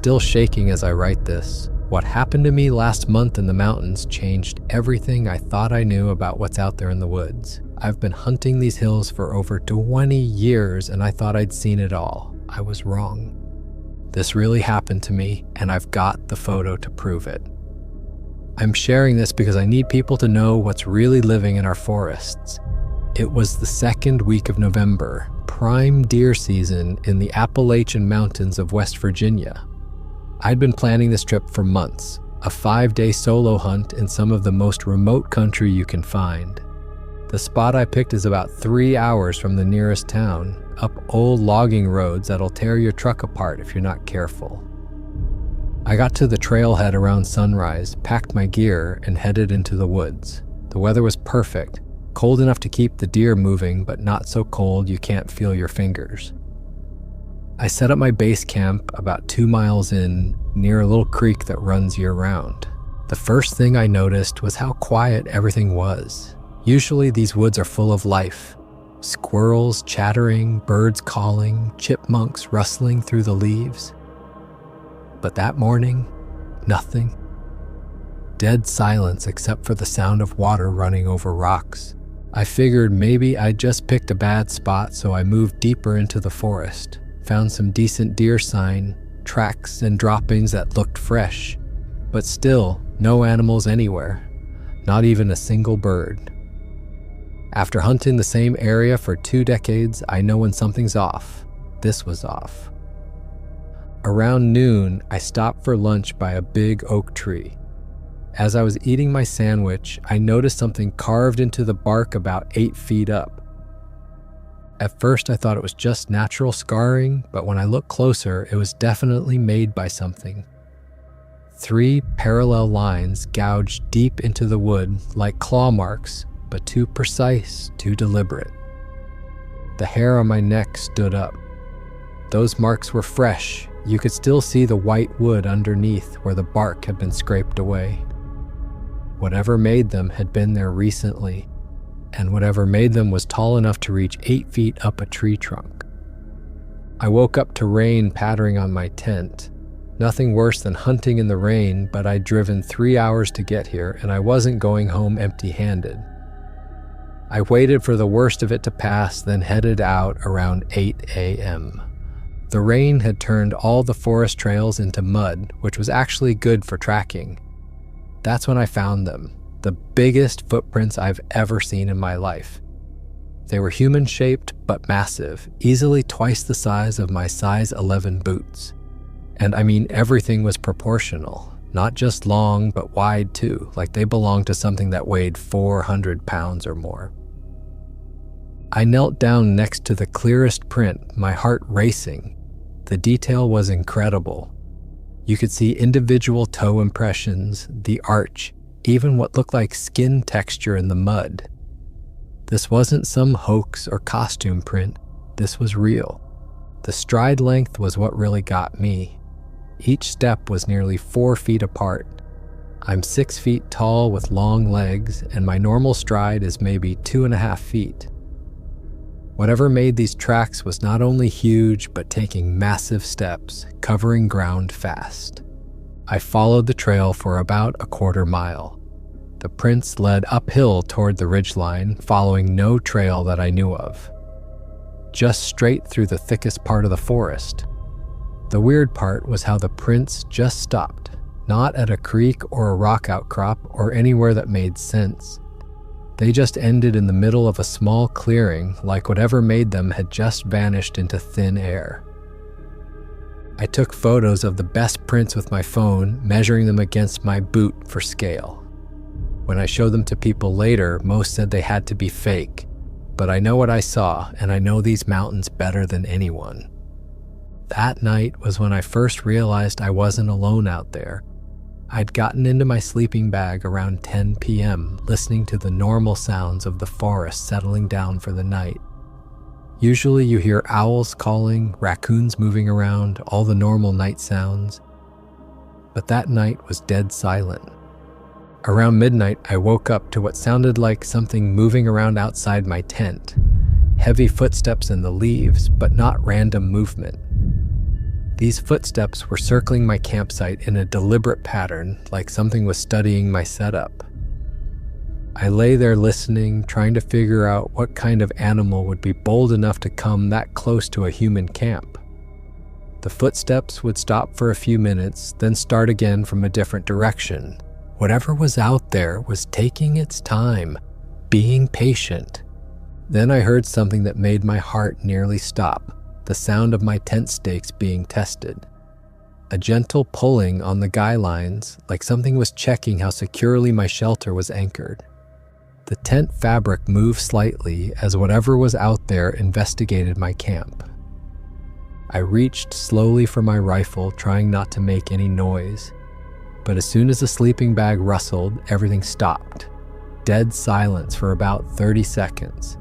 still shaking as I write this. What happened to me last month in the mountains changed everything I thought I knew about what's out there in the woods. I've been hunting these hills for over 20 years and I thought I'd seen it all. I was wrong. This really happened to me and I've got the photo to prove it. I'm sharing this because I need people to know what's really living in our forests. It was the second week of November, prime deer season in the Appalachian Mountains of West Virginia. I'd been planning this trip for months, a 5-day solo hunt in some of the most remote country you can find. The spot I picked is about 3 hours from the nearest town, up old logging roads that'll tear your truck apart if you're not careful. I got to the trailhead around sunrise, packed my gear, and headed into the woods. The weather was perfect, cold enough to keep the deer moving, but not so cold you can't feel your fingers. I set up my base camp about 2 miles in, near a little creek that runs year-round. The first thing I noticed was how quiet everything was. Usually these woods are full of life. Squirrels chattering, birds calling, chipmunks rustling through the leaves. But that morning, nothing. Dead silence except for the sound of water running over rocks. I figured maybe I'd just picked a bad spot, so I moved deeper into the forest. Found some decent deer sign, tracks, and droppings that looked fresh. But still, no animals anywhere. Not even a single bird. After hunting the same area for 2 decades, I know when something's off. This was off. Around noon, I stopped for lunch by a big oak tree. As I was eating my sandwich, I noticed something carved into the bark about 8 feet up. At first, I thought it was just natural scarring, but when I looked closer, it was definitely made by something. 3 parallel lines gouged deep into the wood like claw marks, but too precise, too deliberate. The hair on my neck stood up. Those marks were fresh. You could still see the white wood underneath where the bark had been scraped away. Whatever made them had been there recently, and whatever made them was tall enough to reach 8 feet up a tree trunk. I woke up to rain pattering on my tent. Nothing worse than hunting in the rain, but I'd driven 3 hours to get here and I wasn't going home empty-handed. I waited for the worst of it to pass, then headed out around 8 a.m. The rain had turned all the forest trails into mud, which was actually good for tracking. That's when I found them. The biggest footprints I've ever seen in my life. They were human-shaped but massive, easily twice the size of my size 11 boots. And I mean everything was proportional, not just long but wide too, like they belonged to something that weighed 400 pounds or more. I knelt down next to the clearest print, my heart racing. The detail was incredible. You could see individual toe impressions, the arch, even what looked like skin texture in the mud. This wasn't some hoax or costume print. This was real. The stride length was what really got me. Each step was nearly 4 feet apart. I'm 6 feet tall with long legs, and my normal stride is maybe 2.5 feet. Whatever made these tracks was not only huge, but taking massive steps, covering ground fast. I followed the trail for about a 1/4 mile. The prints led uphill toward the ridgeline, following no trail that I knew of. Just straight through the thickest part of the forest. The weird part was how the prints just stopped, not at a creek or a rock outcrop or anywhere that made sense. They just ended in the middle of a small clearing, like whatever made them had just vanished into thin air. I took photos of the best prints with my phone, measuring them against my boot for scale. When I showed them to people later, most said they had to be fake, but I know what I saw, and I know these mountains better than anyone. That night was when I first realized I wasn't alone out there. I'd gotten into my sleeping bag around 10 p.m., listening to the normal sounds of the forest settling down for the night. Usually you hear owls calling, raccoons moving around, all the normal night sounds. But that night was dead silent. Around midnight, I woke up to what sounded like something moving around outside my tent. Heavy footsteps in the leaves, but not random movement. These footsteps were circling my campsite in a deliberate pattern, like something was studying my setup. I lay there listening, trying to figure out what kind of animal would be bold enough to come that close to a human camp. The footsteps would stop for a few minutes, then start again from a different direction. Whatever was out there was taking its time, being patient. Then I heard something that made my heart nearly stop, the sound of my tent stakes being tested. A gentle pulling on the guy lines, like something was checking how securely my shelter was anchored. The tent fabric moved slightly as whatever was out there investigated my camp. I reached slowly for my rifle, trying not to make any noise. But as soon as the sleeping bag rustled, everything stopped. Dead silence for about 30 seconds.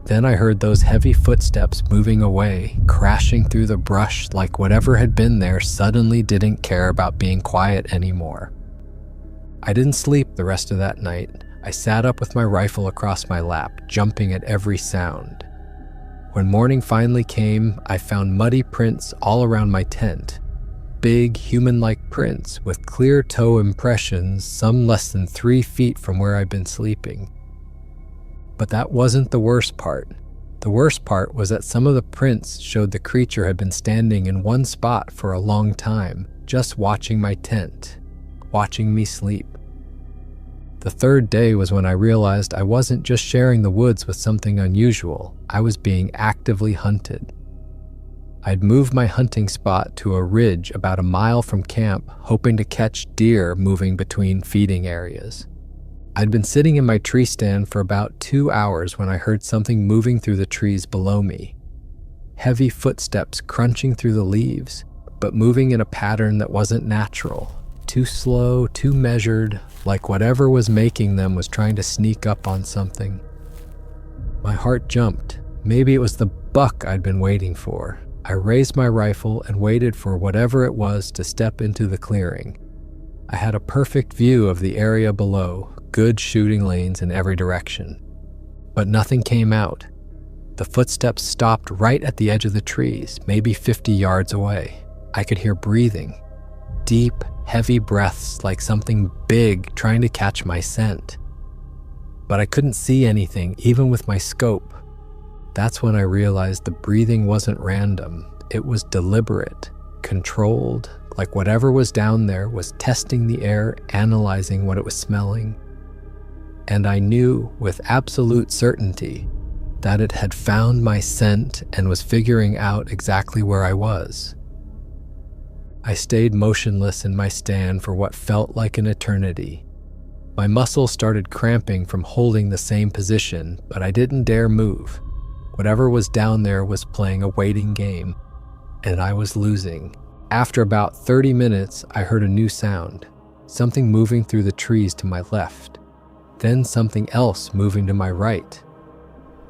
Then I heard those heavy footsteps moving away, crashing through the brush like whatever had been there suddenly didn't care about being quiet anymore. I didn't sleep the rest of that night. I sat up with my rifle across my lap, jumping at every sound. When morning finally came, I found muddy prints all around my tent. Big, human-like prints with clear toe impressions, some less than 3 feet from where I'd been sleeping. But that wasn't the worst part. The worst part was that some of the prints showed the creature had been standing in one spot for a long time, just watching my tent, watching me sleep. The third day was when I realized I wasn't just sharing the woods with something unusual, I was being actively hunted. I'd moved my hunting spot to a ridge about a mile from camp, hoping to catch deer moving between feeding areas. I'd been sitting in my tree stand for about 2 hours when I heard something moving through the trees below me. Heavy footsteps crunching through the leaves, but moving in a pattern that wasn't natural. Too slow, too measured, like whatever was making them was trying to sneak up on something. My heart jumped. Maybe it was the buck I'd been waiting for. I raised my rifle and waited for whatever it was to step into the clearing. I had a perfect view of the area below, good shooting lanes in every direction. But nothing came out. The footsteps stopped right at the edge of the trees, maybe 50 yards away. I could hear breathing. Deep, heavy breaths like something big trying to catch my scent. But I couldn't see anything, even with my scope. That's when I realized the breathing wasn't random. It was deliberate, controlled, like whatever was down there was testing the air, analyzing what it was smelling. And I knew with absolute certainty that it had found my scent and was figuring out exactly where I was. I stayed motionless in my stand for what felt like an eternity. My muscles started cramping from holding the same position, but I didn't dare move. Whatever was down there was playing a waiting game, and I was losing. After about 30 minutes, I heard a new sound, something moving through the trees to my left, then something else moving to my right.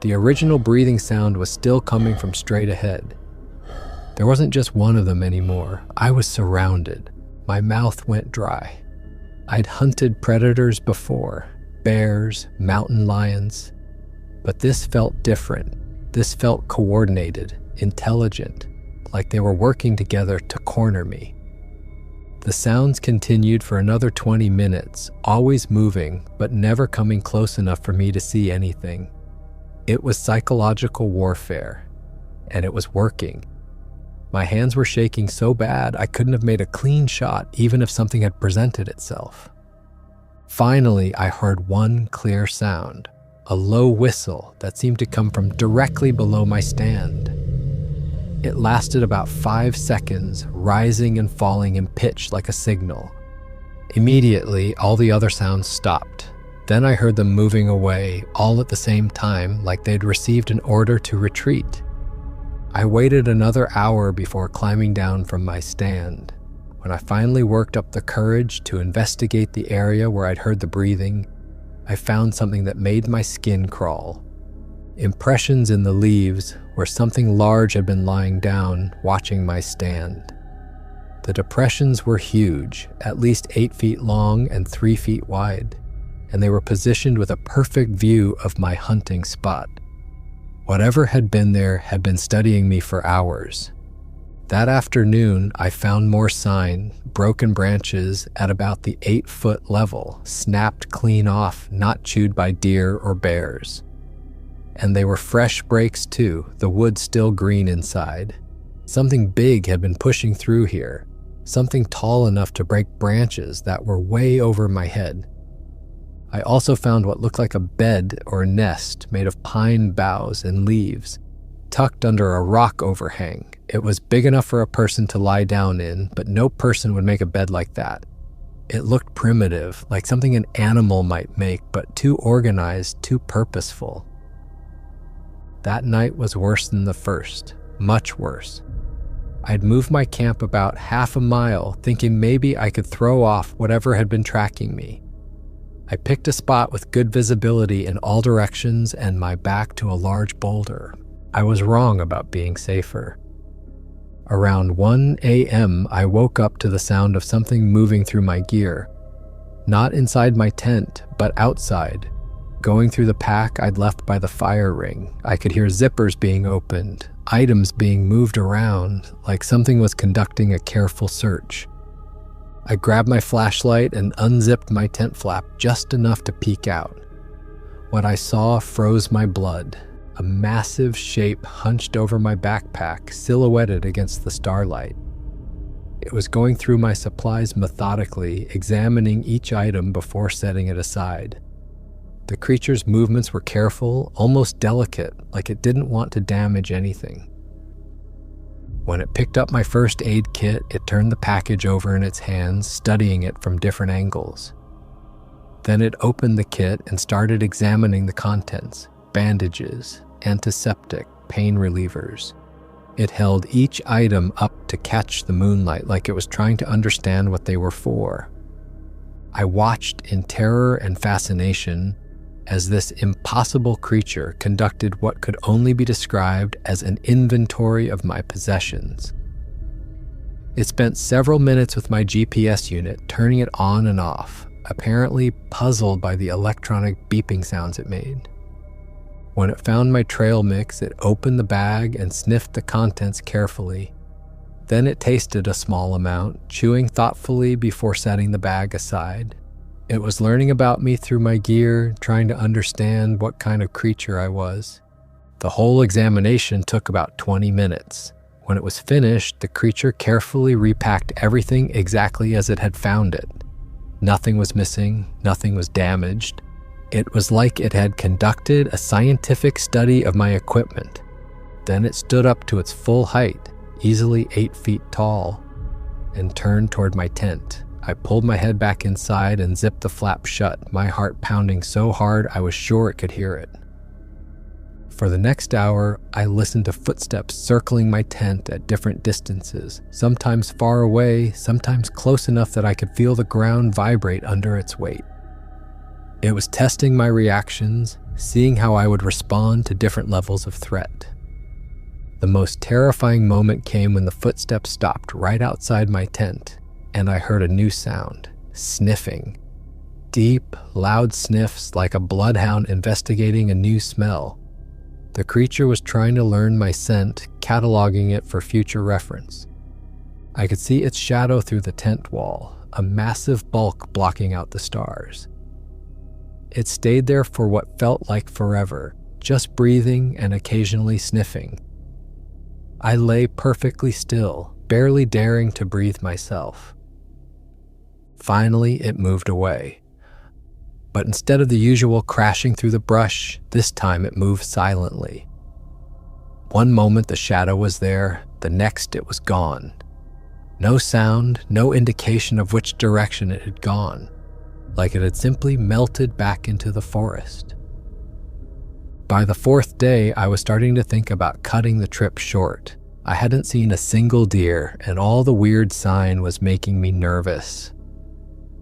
The original breathing sound was still coming from straight ahead. There wasn't just one of them anymore. I was surrounded. My mouth went dry. I'd hunted predators before, bears, mountain lions, but this felt different. This felt coordinated, intelligent, like they were working together to corner me. The sounds continued for another 20 minutes, always moving, but never coming close enough for me to see anything. It was psychological warfare, and it was working. My hands were shaking so bad I couldn't have made a clean shot even if something had presented itself. Finally, I heard one clear sound, a low whistle that seemed to come from directly below my stand. It lasted about 5 seconds, rising and falling in pitch like a signal. Immediately, all the other sounds stopped. Then I heard them moving away, all at the same time, like they'd received an order to retreat. I waited another hour before climbing down from my stand. When I finally worked up the courage to investigate the area where I'd heard the breathing, I found something that made my skin crawl. Impressions in the leaves where something large had been lying down, watching my stand. The depressions were huge, at least 8 feet long and 3 feet wide, and they were positioned with a perfect view of my hunting spot. Whatever had been there had been studying me for hours. That afternoon, I found more sign, broken branches at about the 8-foot level, snapped clean off, not chewed by deer or bears. And they were fresh breaks too, the wood still green inside. Something big had been pushing through here, something tall enough to break branches that were way over my head. I also found what looked like a bed or nest made of pine boughs and leaves, tucked under a rock overhang. It was big enough for a person to lie down in, but no person would make a bed like that. It looked primitive, like something an animal might make, but too organized, too purposeful. That night was worse than the first, much worse. I'd moved my camp about half a mile, thinking maybe I could throw off whatever had been tracking me. I picked a spot with good visibility in all directions and my back to a large boulder. I was wrong about being safer. Around 1 a.m., I woke up to the sound of something moving through my gear. Not inside my tent, but outside. Going through the pack I'd left by the fire ring, I could hear zippers being opened, items being moved around, like something was conducting a careful search. I grabbed my flashlight and unzipped my tent flap just enough to peek out. What I saw froze my blood. A massive shape hunched over my backpack, silhouetted against the starlight. It was going through my supplies methodically, examining each item before setting it aside. The creature's movements were careful, almost delicate, like it didn't want to damage anything. When it picked up my first aid kit, it turned the package over in its hands, studying it from different angles. Then it opened the kit and started examining the contents. Bandages, antiseptic, pain relievers. It held each item up to catch the moonlight like it was trying to understand what they were for. I watched in terror and fascination as this impossible creature conducted what could only be described as an inventory of my possessions. It spent several minutes with my GPS unit, turning it on and off, apparently puzzled by the electronic beeping sounds it made. When it found my trail mix, it opened the bag and sniffed the contents carefully. Then it tasted a small amount, chewing thoughtfully before setting the bag aside. It was learning about me through my gear, trying to understand what kind of creature I was. The whole examination took about 20 minutes. When it was finished, the creature carefully repacked everything exactly as it had found it. Nothing was missing, nothing was damaged. It was like it had conducted a scientific study of my equipment. Then it stood up to its full height, easily 8 feet tall, and turned toward my tent. I pulled my head back inside and zipped the flap shut, my heart pounding so hard I was sure it could hear it. For the next hour, I listened to footsteps circling my tent at different distances, sometimes far away, sometimes close enough that I could feel the ground vibrate under its weight. It was testing my reactions, seeing how I would respond to different levels of threat. The most terrifying moment came when the footsteps stopped right outside my tent, and I heard a new sound, sniffing. Deep, loud sniffs like a bloodhound investigating a new smell. The creature was trying to learn my scent, cataloging it for future reference. I could see its shadow through the tent wall, a massive bulk blocking out the stars. It stayed there for what felt like forever, just breathing and occasionally sniffing. I lay perfectly still, barely daring to breathe myself. Finally, it moved away. But instead of the usual crashing through the brush, this time it moved silently. One moment the shadow was there, the next it was gone. No sound, no indication of which direction it had gone, like it had simply melted back into the forest. By the fourth day, I was starting to think about cutting the trip short. I hadn't seen a single deer, and all the weird sign was making me nervous.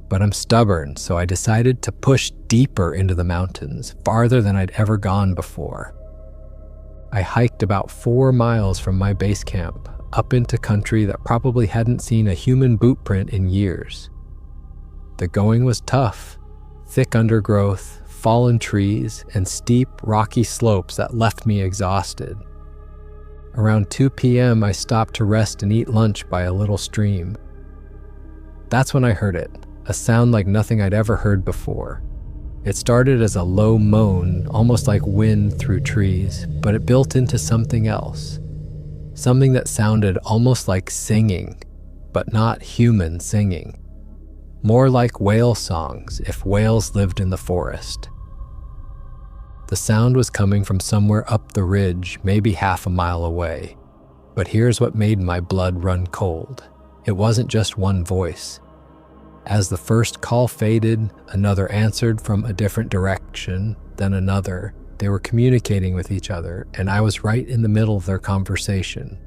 But I'm stubborn, so I decided to push deeper into the mountains, farther than I'd ever gone before. I hiked about 4 miles from my base camp, up into country that probably hadn't seen a human boot print in years. The going was tough, thick undergrowth, fallen trees, and steep, rocky slopes that left me exhausted. Around 2 p.m., I stopped to rest and eat lunch by a little stream. That's when I heard it, a sound like nothing I'd ever heard before. It started as a low moan, almost like wind through trees, but it built into something else. Something that sounded almost like singing, but not human singing. More like whale songs if whales lived in the forest. The sound was coming from somewhere up the ridge, maybe half a mile away. But here's what made my blood run cold. It wasn't just one voice. As the first call faded, another answered from a different direction, then another. They were communicating with each other, and I was right in the middle of their conversation.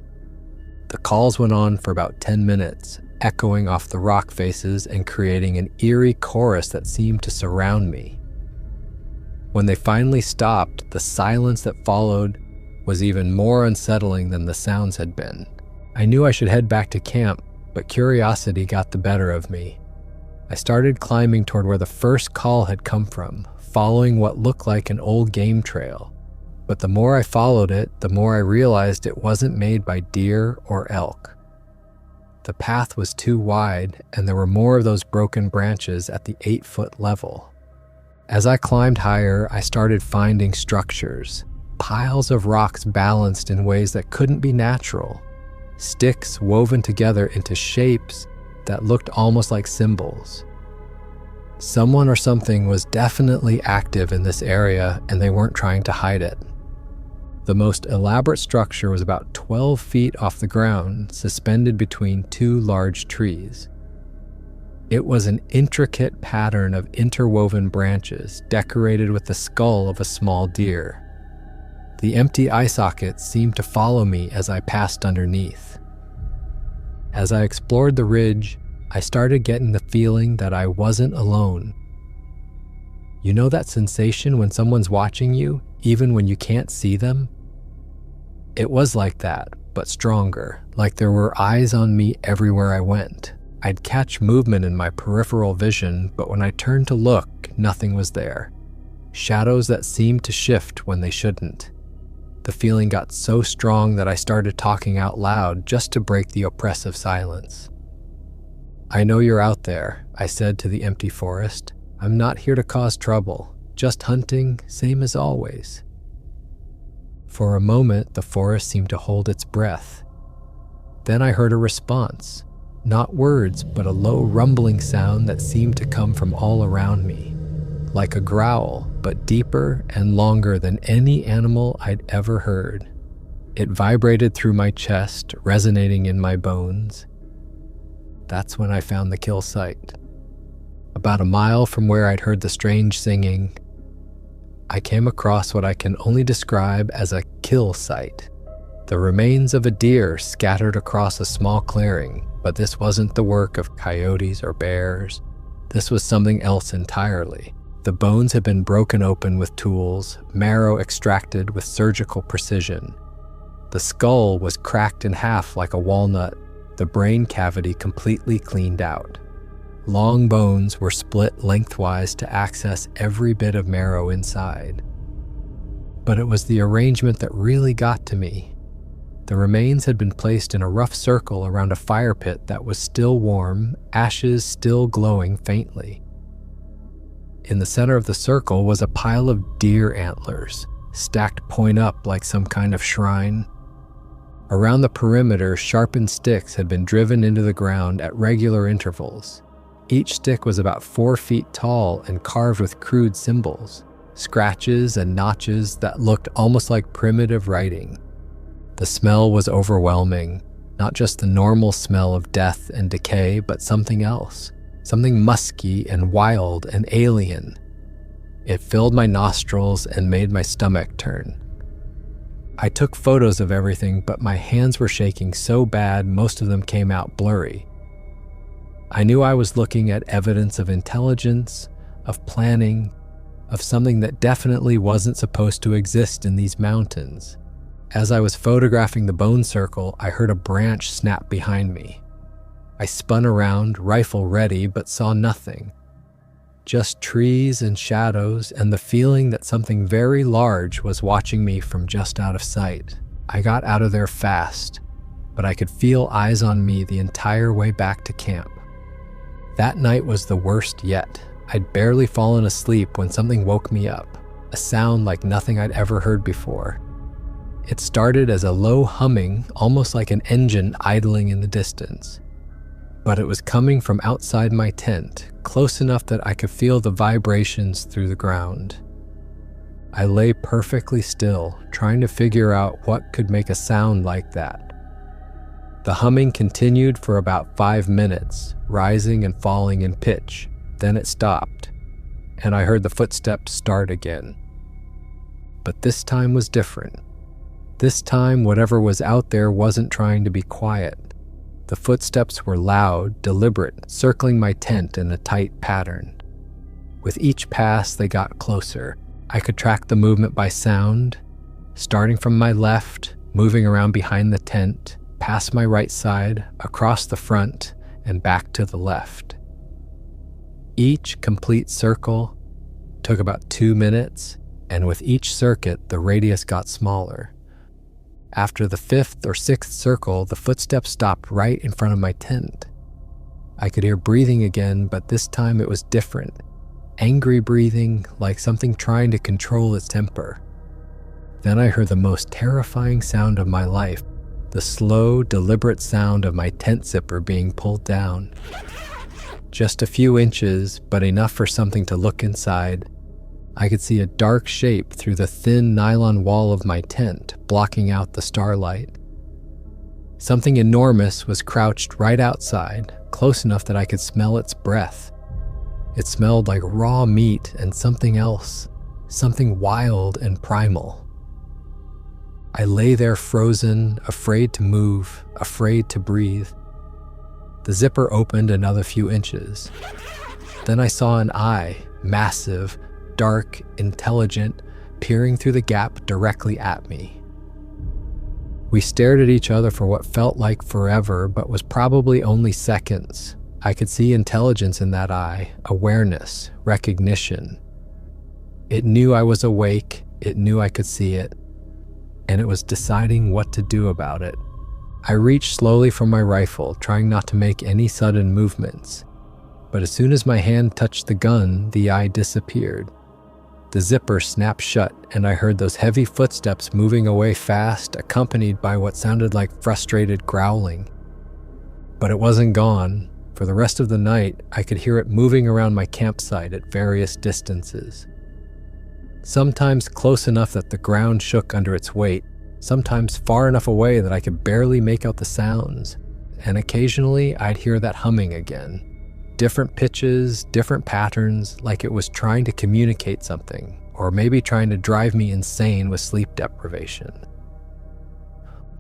The calls went on for about 10 minutes, echoing off the rock faces and creating an eerie chorus that seemed to surround me. When they finally stopped, the silence that followed was even more unsettling than the sounds had been. I knew I should head back to camp, but curiosity got the better of me. I started climbing toward where the first call had come from, following what looked like an old game trail. But the more I followed it, the more I realized it wasn't made by deer or elk. The path was too wide, and there were more of those broken branches at the 8-foot level. As I climbed higher, I started finding structures, piles of rocks balanced in ways that couldn't be natural, sticks woven together into shapes that looked almost like symbols. Someone or something was definitely active in this area, and they weren't trying to hide it. The most elaborate structure was about 12 feet off the ground, suspended between two large trees. It was an intricate pattern of interwoven branches decorated with the skull of a small deer. The empty eye sockets seemed to follow me as I passed underneath. As I explored the ridge, I started getting the feeling that I wasn't alone. You know that sensation when someone's watching you, even when you can't see them? It was like that, but stronger, like there were eyes on me everywhere I went. I'd catch movement in my peripheral vision, but when I turned to look, nothing was there. Shadows that seemed to shift when they shouldn't. The feeling got so strong that I started talking out loud just to break the oppressive silence. "I know you're out there," I said to the empty forest. "I'm not here to cause trouble, just hunting, same as always." For a moment, the forest seemed to hold its breath. Then I heard a response, not words, but a low rumbling sound that seemed to come from all around me. Like a growl, but deeper and longer than any animal I'd ever heard. It vibrated through my chest, resonating in my bones. That's when I found the kill site. About a mile from where I'd heard the strange singing, I came across what I can only describe as a kill site. The remains of a deer scattered across a small clearing, but this wasn't the work of coyotes or bears. This was something else entirely. The bones had been broken open with tools, marrow extracted with surgical precision. The skull was cracked in half like a walnut, the brain cavity completely cleaned out. Long bones were split lengthwise to access every bit of marrow inside. But it was the arrangement that really got to me. The remains had been placed in a rough circle around a fire pit that was still warm, ashes still glowing faintly. In the center of the circle was a pile of deer antlers, stacked point up like some kind of shrine. Around the perimeter, sharpened sticks had been driven into the ground at regular intervals. Each stick was about 4 feet tall and carved with crude symbols, scratches and notches that looked almost like primitive writing. The smell was overwhelming, not just the normal smell of death and decay, but something else. Something musky and wild and alien. It filled my nostrils and made my stomach turn. I took photos of everything, but my hands were shaking so bad most of them came out blurry. I knew I was looking at evidence of intelligence, of planning, of something that definitely wasn't supposed to exist in these mountains. As I was photographing the bone circle, I heard a branch snap behind me. I spun around, rifle ready, but saw nothing. Just trees and shadows and the feeling that something very large was watching me from just out of sight. I got out of there fast, but I could feel eyes on me the entire way back to camp. That night was the worst yet. I'd barely fallen asleep when something woke me up, a sound like nothing I'd ever heard before. It started as a low humming, almost like an engine idling in the distance. But it was coming from outside my tent, close enough that I could feel the vibrations through the ground. I lay perfectly still, trying to figure out what could make a sound like that. The humming continued for about 5 minutes, rising and falling in pitch. Then it stopped, and I heard the footsteps start again. But this time was different. This time, whatever was out there wasn't trying to be quiet. The footsteps were loud, deliberate, circling my tent in a tight pattern. With each pass, they got closer. I could track the movement by sound, starting from my left, moving around behind the tent, past my right side, across the front, and back to the left. Each complete circle took about 2 minutes, and with each circuit, the radius got smaller. After the 5th or 6th circle, the footsteps stopped right in front of my tent. I could hear breathing again, but this time it was different. Angry breathing, like something trying to control its temper. Then I heard the most terrifying sound of my life, the slow, deliberate sound of my tent zipper being pulled down. Just a few inches, but enough for something to look inside. I could see a dark shape through the thin nylon wall of my tent, blocking out the starlight. Something enormous was crouched right outside, close enough that I could smell its breath. It smelled like raw meat and something else, something wild and primal. I lay there frozen, afraid to move, afraid to breathe. The zipper opened another few inches. Then I saw an eye, massive, dark, intelligent, peering through the gap directly at me. We stared at each other for what felt like forever, but was probably only seconds. I could see intelligence in that eye, awareness, recognition. It knew I was awake, it knew I could see it, and it was deciding what to do about it. I reached slowly for my rifle, trying not to make any sudden movements. But as soon as my hand touched the gun, the eye disappeared. The zipper snapped shut, and I heard those heavy footsteps moving away fast, accompanied by what sounded like frustrated growling. But it wasn't gone. For the rest of the night, I could hear it moving around my campsite at various distances. Sometimes close enough that the ground shook under its weight, sometimes far enough away that I could barely make out the sounds, and occasionally I'd hear that humming again. Different pitches, different patterns, like it was trying to communicate something, or maybe trying to drive me insane with sleep deprivation.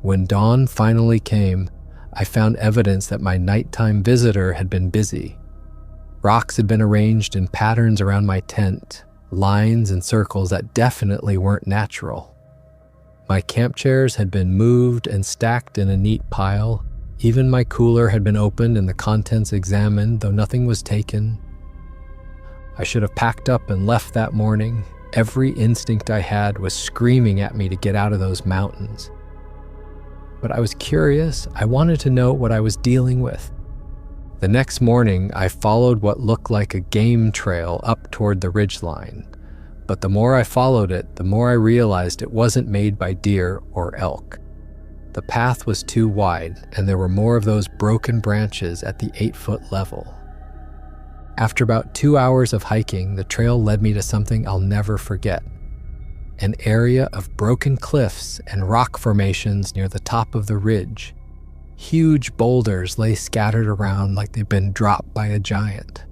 When dawn finally came, I found evidence that my nighttime visitor had been busy. Rocks had been arranged in patterns around my tent, lines and circles that definitely weren't natural. My camp chairs had been moved and stacked in a neat pile. Even my cooler had been opened and the contents examined, though nothing was taken. I should have packed up and left that morning. Every instinct I had was screaming at me to get out of those mountains. But I was curious. I wanted to know what I was dealing with. The next morning, I followed what looked like a game trail up toward the ridgeline. But the more I followed it, the more I realized it wasn't made by deer or elk. The path was too wide, and there were more of those broken branches at the 8-foot level. After about 2 hours of hiking, the trail led me to something I'll never forget. An area of broken cliffs and rock formations near the top of the ridge. Huge boulders lay scattered around like they'd been dropped by a giant.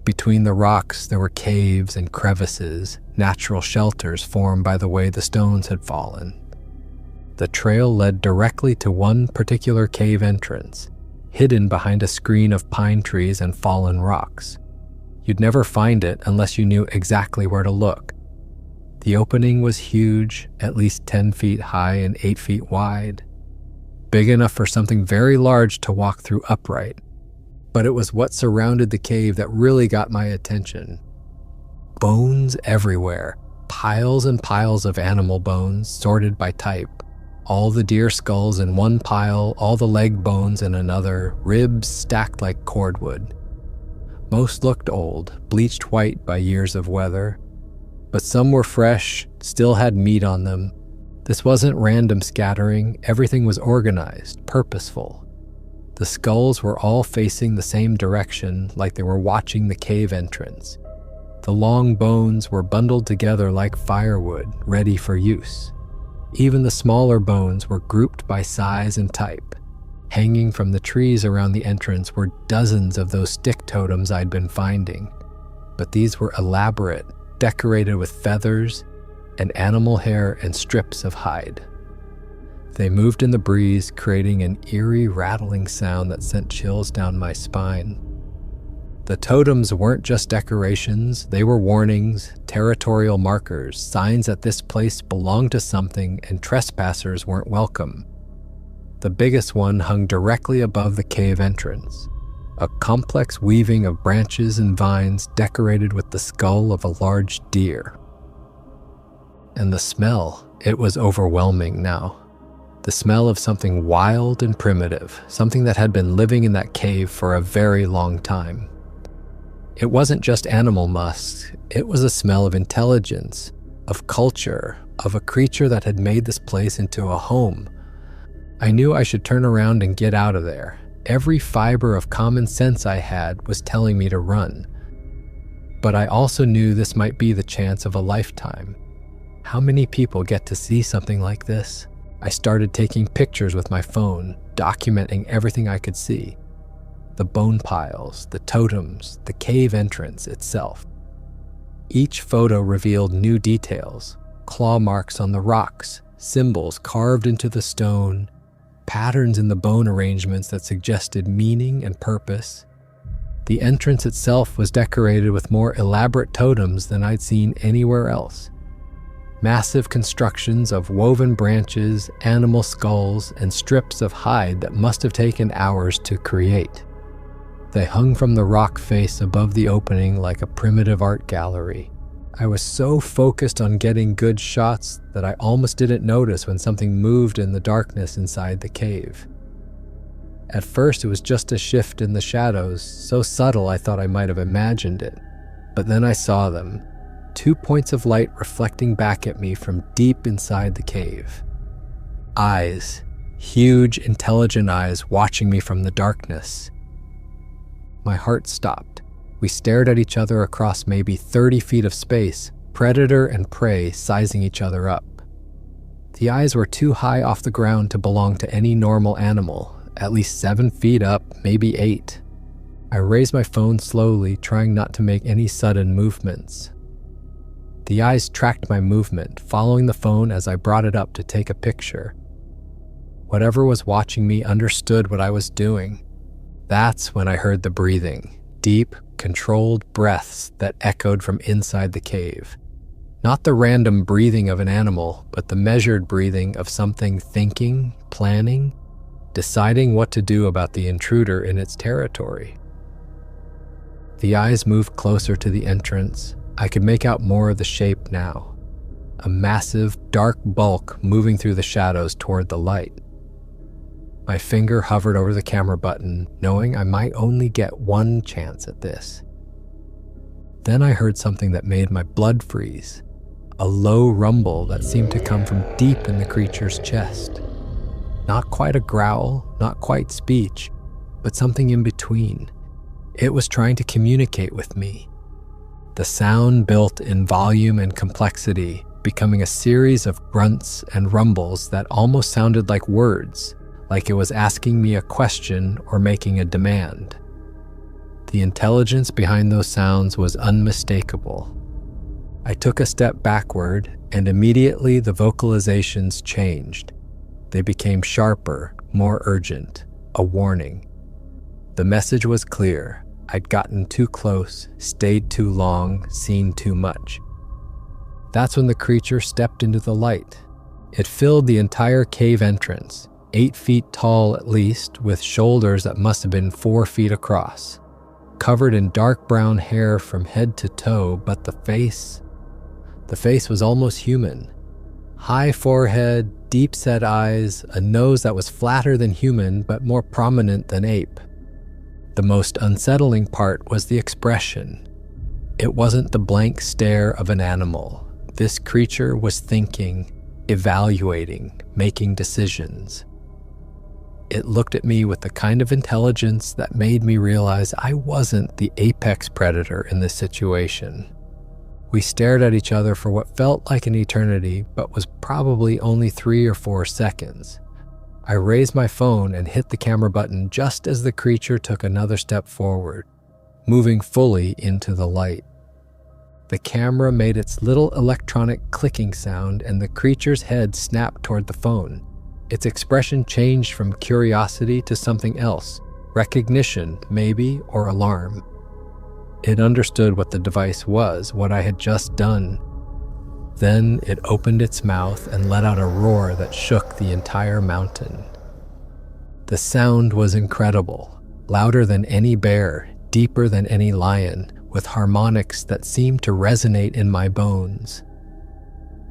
Between the rocks, there were caves and crevices, natural shelters formed by the way the stones had fallen. The trail led directly to one particular cave entrance, hidden behind a screen of pine trees and fallen rocks. You'd never find it unless you knew exactly where to look. The opening was huge, at least 10 feet high and 8 feet wide, big enough for something very large to walk through upright. But it was what surrounded the cave that really got my attention. Bones everywhere, piles and piles of animal bones sorted by type. All the deer skulls in one pile, all the leg bones in another, ribs stacked like cordwood. Most looked old, bleached white by years of weather, but some were fresh, still had meat on them. This wasn't random scattering, everything was organized, purposeful. The skulls were all facing the same direction, like they were watching the cave entrance. The long bones were bundled together like firewood, ready for use. Even the smaller bones were grouped by size and type. Hanging from the trees around the entrance were dozens of those stick totems I'd been finding. But these were elaborate, decorated with feathers and animal hair and strips of hide. They moved in the breeze, creating an eerie, rattling sound that sent chills down my spine. The totems weren't just decorations, they were warnings, territorial markers, signs that this place belonged to something and trespassers weren't welcome. The biggest one hung directly above the cave entrance, a complex weaving of branches and vines decorated with the skull of a large deer. And the smell, it was overwhelming now. The smell of something wild and primitive, something that had been living in that cave for a very long time. It wasn't just animal musk, it was a smell of intelligence, of culture, of a creature that had made this place into a home. I knew I should turn around and get out of there. Every fiber of common sense I had was telling me to run. But I also knew this might be the chance of a lifetime. How many people get to see something like this? I started taking pictures with my phone, documenting everything I could see. The bone piles, the totems, the cave entrance itself. Each photo revealed new details, claw marks on the rocks, symbols carved into the stone, patterns in the bone arrangements that suggested meaning and purpose. The entrance itself was decorated with more elaborate totems than I'd seen anywhere else. Massive constructions of woven branches, animal skulls, and strips of hide that must have taken hours to create. They hung from the rock face above the opening like a primitive art gallery. I was so focused on getting good shots that I almost didn't notice when something moved in the darkness inside the cave. At first, it was just a shift in the shadows, so subtle I thought I might have imagined it. But then I saw them, 2 points of light reflecting back at me from deep inside the cave. Eyes, huge, intelligent eyes watching me from the darkness. My heart stopped. We stared at each other across maybe 30 feet of space, predator and prey sizing each other up. The eyes were too high off the ground to belong to any normal animal, at least 7 feet up, maybe 8. I raised my phone slowly, trying not to make any sudden movements. The eyes tracked my movement, following the phone as I brought it up to take a picture. Whatever was watching me understood what I was doing. That's when I heard the breathing, deep, controlled breaths that echoed from inside the cave. Not the random breathing of an animal, but the measured breathing of something thinking, planning, deciding what to do about the intruder in its territory. The eyes moved closer to the entrance. I could make out more of the shape now. A massive, dark bulk moving through the shadows toward the light. My finger hovered over the camera button, knowing I might only get one chance at this. Then I heard something that made my blood freeze. A low rumble that seemed to come from deep in the creature's chest. Not quite a growl, not quite speech, but something in between. It was trying to communicate with me. The sound built in volume and complexity, becoming a series of grunts and rumbles that almost sounded like words, like it was asking me a question or making a demand. The intelligence behind those sounds was unmistakable. I took a step backward, and immediately the vocalizations changed. They became sharper, more urgent, a warning. The message was clear. I'd gotten too close, stayed too long, seen too much. That's when the creature stepped into the light. It filled the entire cave entrance, 8 feet tall at least, with shoulders that must have been 4 feet across. Covered in dark brown hair from head to toe, but the face was almost human. High forehead, deep-set eyes, a nose that was flatter than human but more prominent than ape. The most unsettling part was the expression. It wasn't the blank stare of an animal. This creature was thinking, evaluating, making decisions. It looked at me with the kind of intelligence that made me realize I wasn't the apex predator in this situation. We stared at each other for what felt like an eternity, but was probably only 3 or 4 seconds. I raised my phone and hit the camera button just as the creature took another step forward, moving fully into the light. The camera made its little electronic clicking sound and the creature's head snapped toward the phone. Its expression changed from curiosity to something else, recognition, maybe, or alarm. It understood what the device was, what I had just done. Then it opened its mouth and let out a roar that shook the entire mountain. The sound was incredible, louder than any bear, deeper than any lion, with harmonics that seemed to resonate in my bones.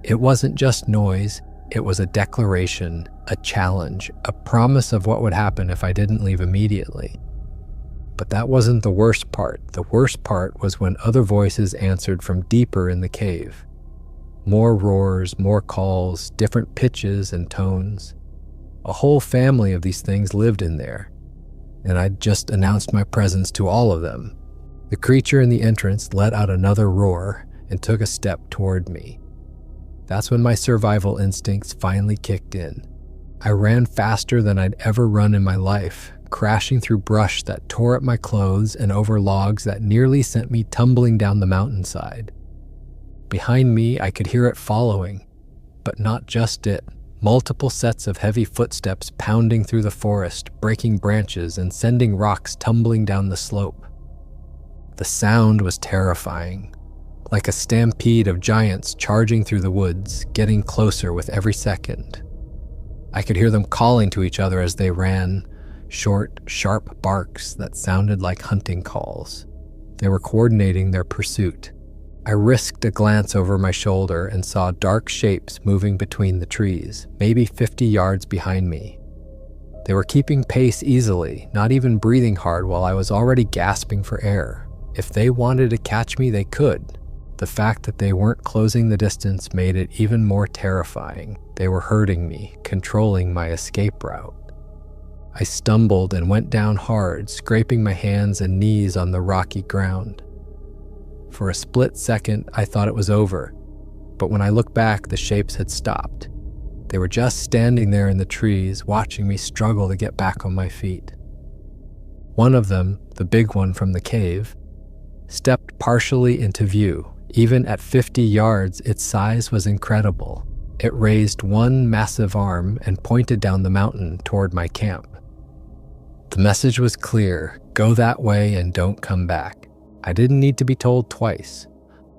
It wasn't just noise, it was a declaration, a challenge, a promise of what would happen if I didn't leave immediately. But that wasn't the worst part. The worst part was when other voices answered from deeper in the cave. More roars, more calls, different pitches and tones. A whole family of these things lived in there, and I'd just announced my presence to all of them. The creature in the entrance let out another roar and took a step toward me. That's when my survival instincts finally kicked in. I ran faster than I'd ever run in my life, crashing through brush that tore at my clothes and over logs that nearly sent me tumbling down the mountainside. Behind me, I could hear it following, but not just it. Multiple sets of heavy footsteps pounding through the forest, breaking branches and sending rocks tumbling down the slope. The sound was terrifying, like a stampede of giants charging through the woods, getting closer with every second. I could hear them calling to each other as they ran, short, sharp barks that sounded like hunting calls. They were coordinating their pursuit. I risked a glance over my shoulder and saw dark shapes moving between the trees, maybe 50 yards behind me. They were keeping pace easily, not even breathing hard while I was already gasping for air. If they wanted to catch me, they could. The fact that they weren't closing the distance made it even more terrifying. They were hurting me, controlling my escape route. I stumbled and went down hard, scraping my hands and knees on the rocky ground. For a split second, I thought it was over, but when I looked back, the shapes had stopped. They were just standing there in the trees, watching me struggle to get back on my feet. One of them, the big one from the cave, stepped partially into view. Even at 50 yards, its size was incredible. It raised one massive arm and pointed down the mountain toward my camp. The message was clear: go that way and don't come back. I didn't need to be told twice.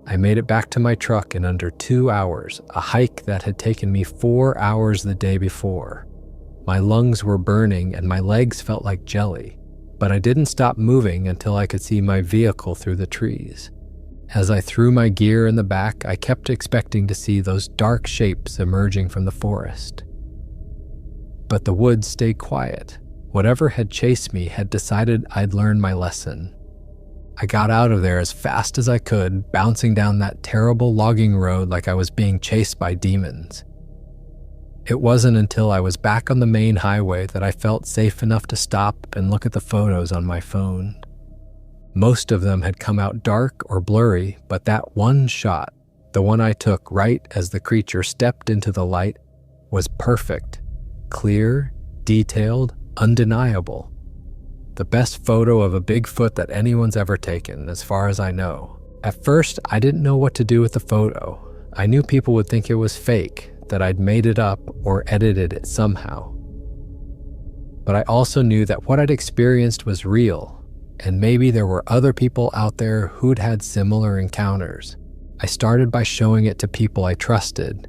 I made it back to my truck in under 2 hours, a hike that had taken me 4 hours the day before. My lungs were burning and my legs felt like jelly, but I didn't stop moving until I could see my vehicle through the trees. As I threw my gear in the back, I kept expecting to see those dark shapes emerging from the forest. But the woods stayed quiet. Whatever had chased me had decided I'd learned my lesson. I got out of there as fast as I could, bouncing down that terrible logging road like I was being chased by demons. It wasn't until I was back on the main highway that I felt safe enough to stop and look at the photos on my phone. Most of them had come out dark or blurry, but that one shot, the one I took right as the creature stepped into the light, was perfect, clear, detailed, undeniable. The best photo of a Bigfoot that anyone's ever taken, as far as I know. At first, I didn't know what to do with the photo. I knew people would think it was fake, that I'd made it up or edited it somehow. But I also knew that what I'd experienced was real, and maybe there were other people out there who'd had similar encounters. I started by showing it to people I trusted.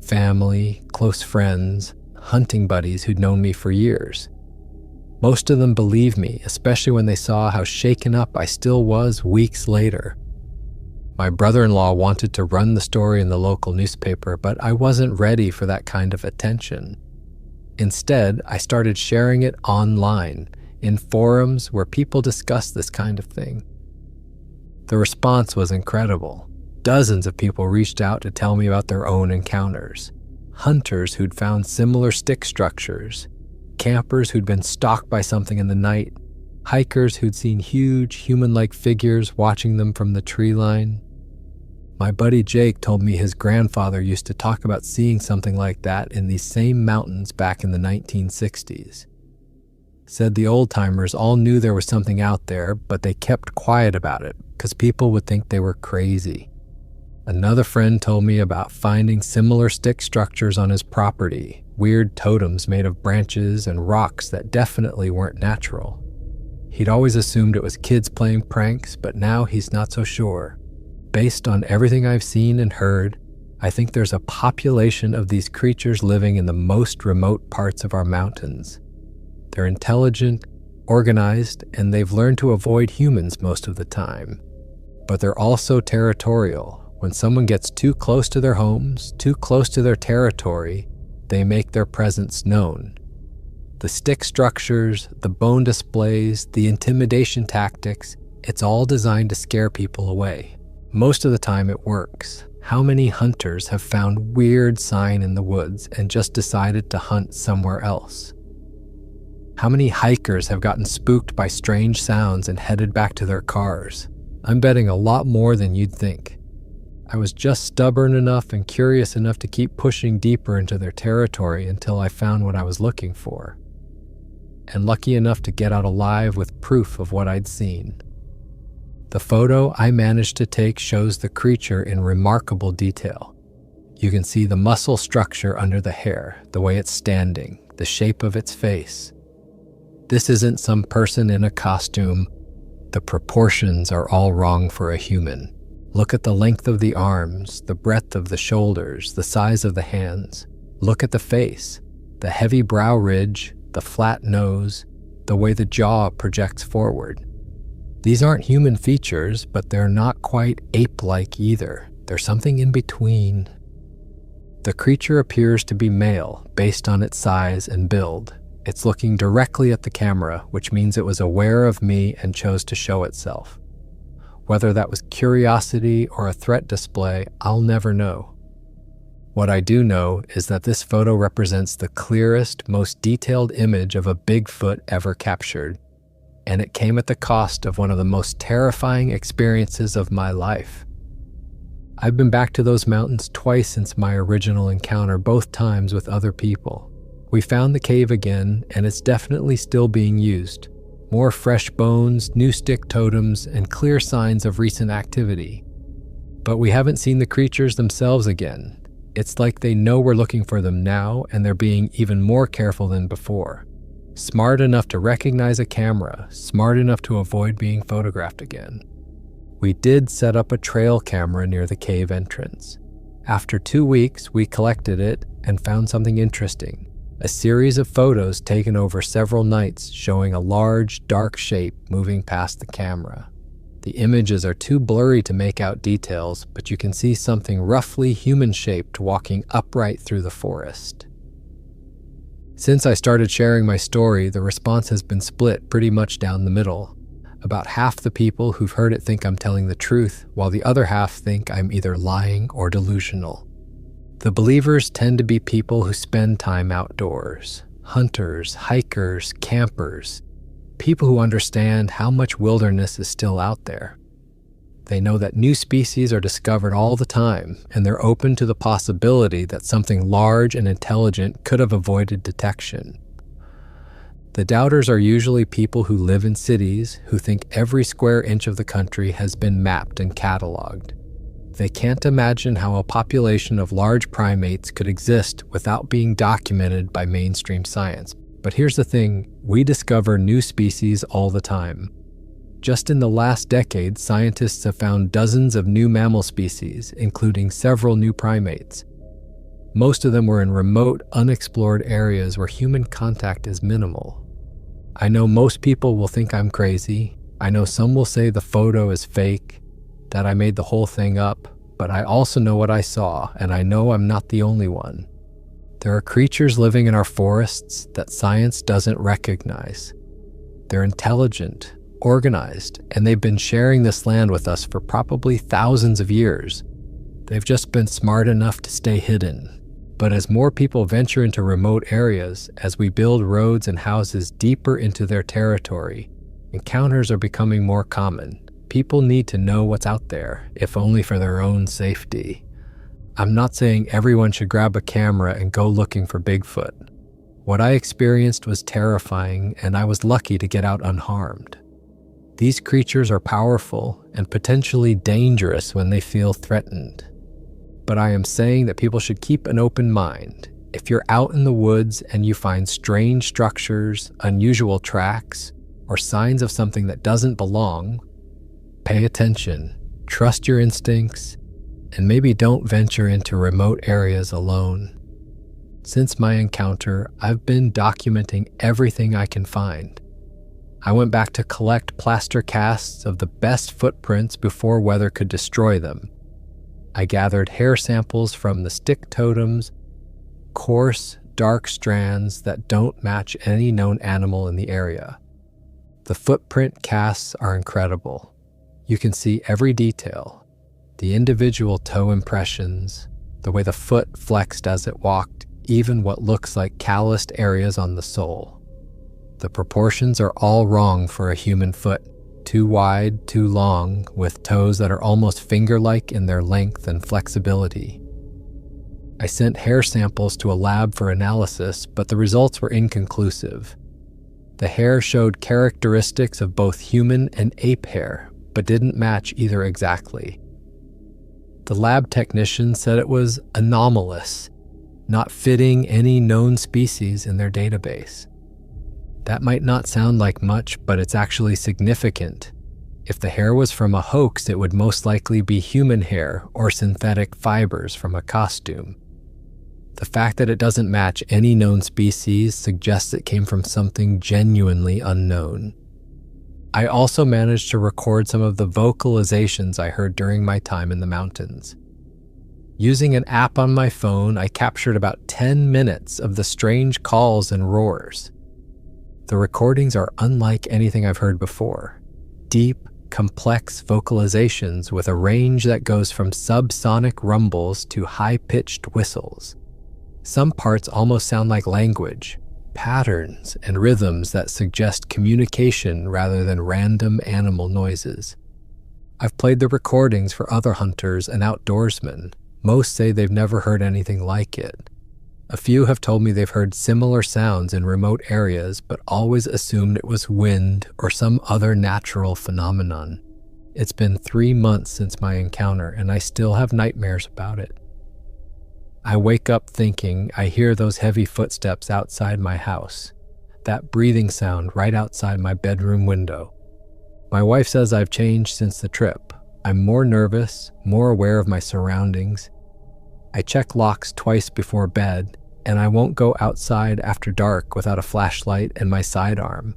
Family, close friends, hunting buddies who'd known me for years. Most of them believed me, especially when they saw how shaken up I still was weeks later. My brother-in-law wanted to run the story in the local newspaper, but I wasn't ready for that kind of attention. Instead, I started sharing it online, in forums where people discuss this kind of thing. The response was incredible. Dozens of people reached out to tell me about their own encounters. Hunters who'd found similar stick structures, campers who'd been stalked by something in the night, hikers who'd seen huge human-like figures watching them from the tree line. My buddy Jake told me his grandfather used to talk about seeing something like that in these same mountains back in the 1960s. Said the old-timers all knew there was something out there, but they kept quiet about it because people would think they were crazy. Another friend told me about finding similar stick structures on his property, weird totems made of branches and rocks that definitely weren't natural. He'd always assumed it was kids playing pranks, but now he's not so sure. Based on everything I've seen and heard, I think there's a population of these creatures living in the most remote parts of our mountains. They're intelligent, organized, and they've learned to avoid humans most of the time. But they're also territorial. When someone gets too close to their homes, too close to their territory, they make their presence known. The stick structures, the bone displays, the intimidation tactics, it's all designed to scare people away. Most of the time it works. How many hunters have found weird sign in the woods and just decided to hunt somewhere else? How many hikers have gotten spooked by strange sounds and headed back to their cars? I'm betting a lot more than you'd think. I was just stubborn enough and curious enough to keep pushing deeper into their territory until I found what I was looking for. And lucky enough to get out alive with proof of what I'd seen. The photo I managed to take shows the creature in remarkable detail. You can see the muscle structure under the hair, the way it's standing, the shape of its face. This isn't some person in a costume. The proportions are all wrong for a human. Look at the length of the arms, the breadth of the shoulders, the size of the hands. Look at the face, the heavy brow ridge, the flat nose, the way the jaw projects forward. These aren't human features, but they're not quite ape-like either. There's something in between. The creature appears to be male based on its size and build. It's looking directly at the camera, which means it was aware of me and chose to show itself. Whether that was curiosity or a threat display, I'll never know. What I do know is that this photo represents the clearest, most detailed image of a Bigfoot ever captured, and it came at the cost of one of the most terrifying experiences of my life. I've been back to those mountains twice since my original encounter, both times with other people. We found the cave again, and it's definitely still being used. More fresh bones, new stick totems, and clear signs of recent activity. But we haven't seen the creatures themselves again. It's like they know we're looking for them now, and they're being even more careful than before. Smart enough to recognize a camera, smart enough to avoid being photographed again. We did set up a trail camera near the cave entrance. After 2 weeks, we collected it and found something interesting. A series of photos taken over several nights showing a large, dark shape moving past the camera. The images are too blurry to make out details, but you can see something roughly human-shaped walking upright through the forest. Since I started sharing my story, the response has been split pretty much down the middle. About half the people who've heard it think I'm telling the truth, while the other half think I'm either lying or delusional. The believers tend to be people who spend time outdoors. Hunters, hikers, campers. People who understand how much wilderness is still out there. They know that new species are discovered all the time, and they're open to the possibility that something large and intelligent could have avoided detection. The doubters are usually people who live in cities, who think every square inch of the country has been mapped and cataloged. They can't imagine how a population of large primates could exist without being documented by mainstream science. But here's the thing, we discover new species all the time. Just in the last decade, scientists have found dozens of new mammal species, including several new primates. Most of them were in remote, unexplored areas where human contact is minimal. I know most people will think I'm crazy. I know some will say the photo is fake. that I made the whole thing up, but I also know what I saw, and I know I'm not the only one. There are creatures living in our forests that science doesn't recognize. They're intelligent, organized, and they've been sharing this land with us for probably thousands of years. They've just been smart enough to stay hidden. But as more people venture into remote areas, as we build roads and houses deeper into their territory, encounters are becoming more common. People need to know what's out there, if only for their own safety. I'm not saying everyone should grab a camera and go looking for Bigfoot. What I experienced was terrifying, and I was lucky to get out unharmed. These creatures are powerful and potentially dangerous when they feel threatened. But I am saying that people should keep an open mind. If you're out in the woods and you find strange structures, unusual tracks, or signs of something that doesn't belong, pay attention, trust your instincts, and maybe don't venture into remote areas alone. Since my encounter, I've been documenting everything I can find. I went back to collect plaster casts of the best footprints before weather could destroy them. I gathered hair samples from the stick totems, coarse, dark strands that don't match any known animal in the area. The footprint casts are incredible. You can see every detail, the individual toe impressions, the way the foot flexed as it walked, even what looks like calloused areas on the sole. The proportions are all wrong for a human foot. Too wide, too long, with toes that are almost finger-like in their length and flexibility. I sent hair samples to a lab for analysis, but the results were inconclusive. The hair showed characteristics of both human and ape hair, but didn't match either exactly. The lab technician said it was anomalous, not fitting any known species in their database. That might not sound like much, but it's actually significant. If the hair was from a hoax, it would most likely be human hair or synthetic fibers from a costume. The fact that it doesn't match any known species suggests it came from something genuinely unknown. I also managed to record some of the vocalizations I heard during my time in the mountains. Using an app on my phone, I captured about 10 minutes of the strange calls and roars. The recordings are unlike anything I've heard before. Deep, complex vocalizations with a range that goes from subsonic rumbles to high-pitched whistles. Some parts almost sound like language, patterns and rhythms that suggest communication rather than random animal noises. I've played the recordings for other hunters and outdoorsmen. Most say they've never heard anything like it. A few have told me they've heard similar sounds in remote areas, but always assumed it was wind or some other natural phenomenon. It's been 3 months since my encounter, and I still have nightmares about it. I wake up thinking I hear those heavy footsteps outside my house, that breathing sound right outside my bedroom window. My wife says I've changed since the trip. I'm more nervous, more aware of my surroundings. I check locks twice before bed, and I won't go outside after dark without a flashlight and my sidearm.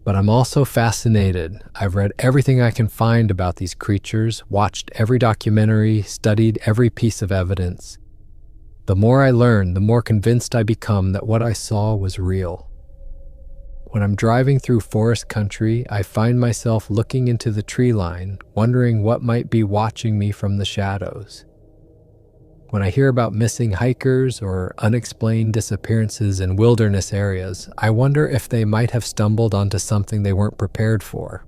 But I'm also fascinated. I've read everything I can find about these creatures, watched every documentary, studied every piece of evidence. The more I learn, the more convinced I become that what I saw was real. When I'm driving through forest country, I find myself looking into the tree line, wondering what might be watching me from the shadows. When I hear about missing hikers or unexplained disappearances in wilderness areas, I wonder if they might have stumbled onto something they weren't prepared for.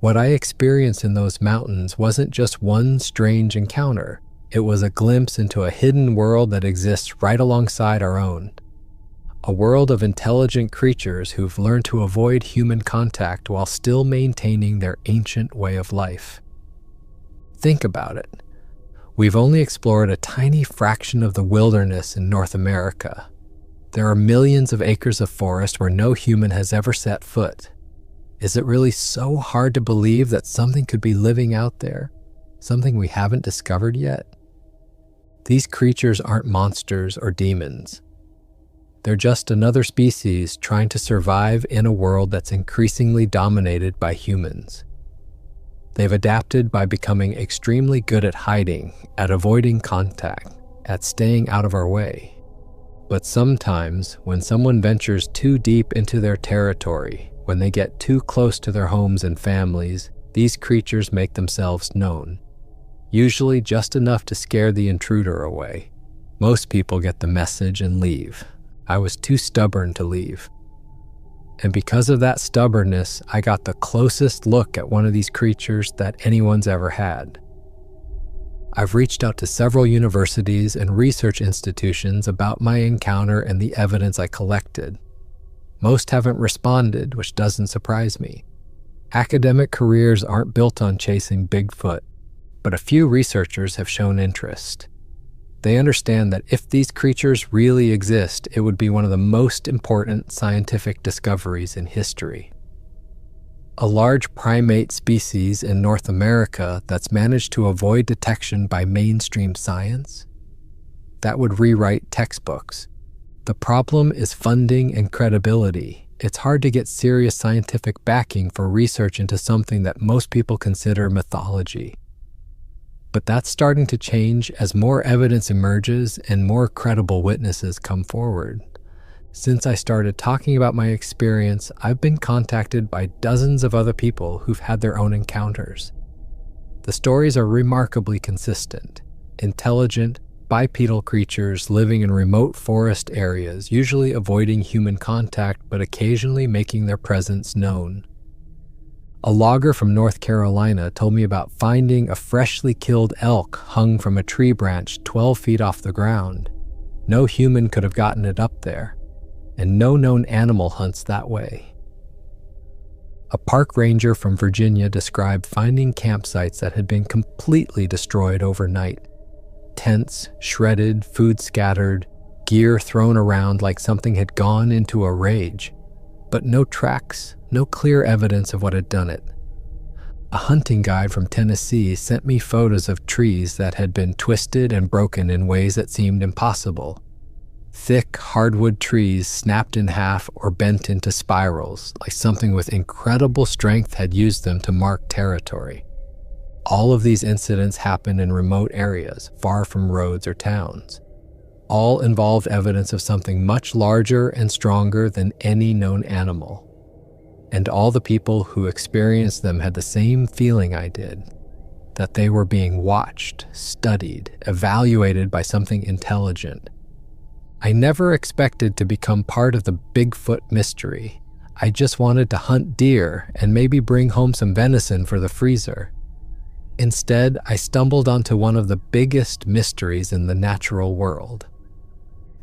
What I experienced in those mountains wasn't just one strange encounter. It was a glimpse into a hidden world that exists right alongside our own. A world of intelligent creatures who've learned to avoid human contact while still maintaining their ancient way of life. Think about it. We've only explored a tiny fraction of the wilderness in North America. There are millions of acres of forest where no human has ever set foot. Is it really so hard to believe that something could be living out there? Something we haven't discovered yet? These creatures aren't monsters or demons. They're just another species trying to survive in a world that's increasingly dominated by humans. They've adapted by becoming extremely good at hiding, at avoiding contact, at staying out of our way. But sometimes, when someone ventures too deep into their territory, when they get too close to their homes and families, these creatures make themselves known. Usually just enough to scare the intruder away. Most people get the message and leave. I was too stubborn to leave. And because of that stubbornness, I got the closest look at one of these creatures that anyone's ever had. I've reached out to several universities and research institutions about my encounter and the evidence I collected. Most haven't responded, which doesn't surprise me. Academic careers aren't built on chasing Bigfoot, but a few researchers have shown interest. They understand that if these creatures really exist, it would be one of the most important scientific discoveries in history. A large primate species in North America that's managed to avoid detection by mainstream science? That would rewrite textbooks. The problem is funding and credibility. It's hard to get serious scientific backing for research into something that most people consider mythology. But that's starting to change as more evidence emerges and more credible witnesses come forward. Since I started talking about my experience, I've been contacted by dozens of other people who've had their own encounters. The stories are remarkably consistent. Intelligent, bipedal creatures living in remote forest areas, usually avoiding human contact but occasionally making their presence known. A logger from North Carolina told me about finding a freshly killed elk hung from a tree branch 12 feet off the ground. No human could have gotten it up there, and no known animal hunts that way. A park ranger from Virginia described finding campsites that had been completely destroyed overnight. Tents shredded, food scattered, gear thrown around like something had gone into a rage. But no tracks, no clear evidence of what had done it. A hunting guide from Tennessee sent me photos of trees that had been twisted and broken in ways that seemed impossible. Thick, hardwood trees snapped in half or bent into spirals, like something with incredible strength had used them to mark territory. All of these incidents happened in remote areas, far from roads or towns. All involved evidence of something much larger and stronger than any known animal. And all the people who experienced them had the same feeling I did, that they were being watched, studied, evaluated by something intelligent. I never expected to become part of the Bigfoot mystery. I just wanted to hunt deer and maybe bring home some venison for the freezer. Instead, I stumbled onto one of the biggest mysteries in the natural world.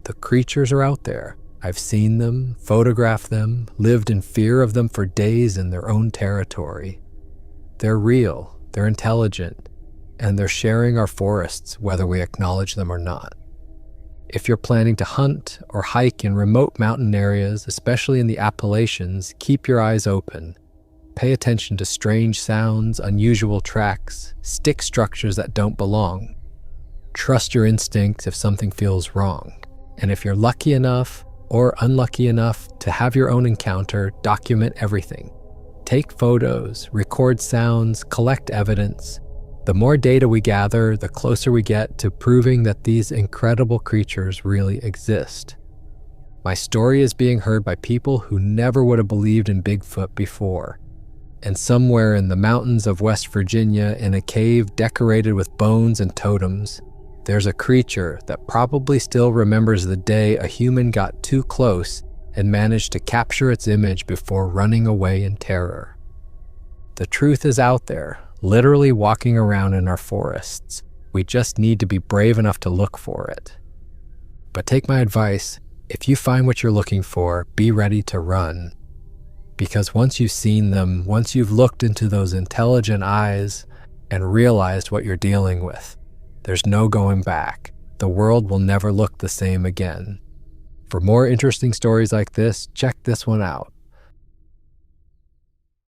The creatures are out there. I've seen them, photographed them, lived in fear of them for days in their own territory. They're real, they're intelligent, and they're sharing our forests whether we acknowledge them or not. If you're planning to hunt or hike in remote mountain areas, especially in the Appalachians, keep your eyes open. Pay attention to strange sounds, unusual tracks, stick structures that don't belong. Trust your instincts if something feels wrong. And if you're lucky enough or unlucky enough to have your own encounter, document everything. Take photos, record sounds, collect evidence. The more data we gather, the closer we get to proving that these incredible creatures really exist. My story is being heard by people who never would have believed in Bigfoot before. And somewhere in the mountains of West Virginia, in a cave decorated with bones and totems, there's a creature that probably still remembers the day a human got too close and managed to capture its image before running away in terror. The truth is out there, literally walking around in our forests. We just need to be brave enough to look for it. But take my advice, if you find what you're looking for, be ready to run. Because once you've seen them, once you've looked into those intelligent eyes and realized what you're dealing with, there's no going back. The world will never look the same again. For more interesting stories like this, check this one out.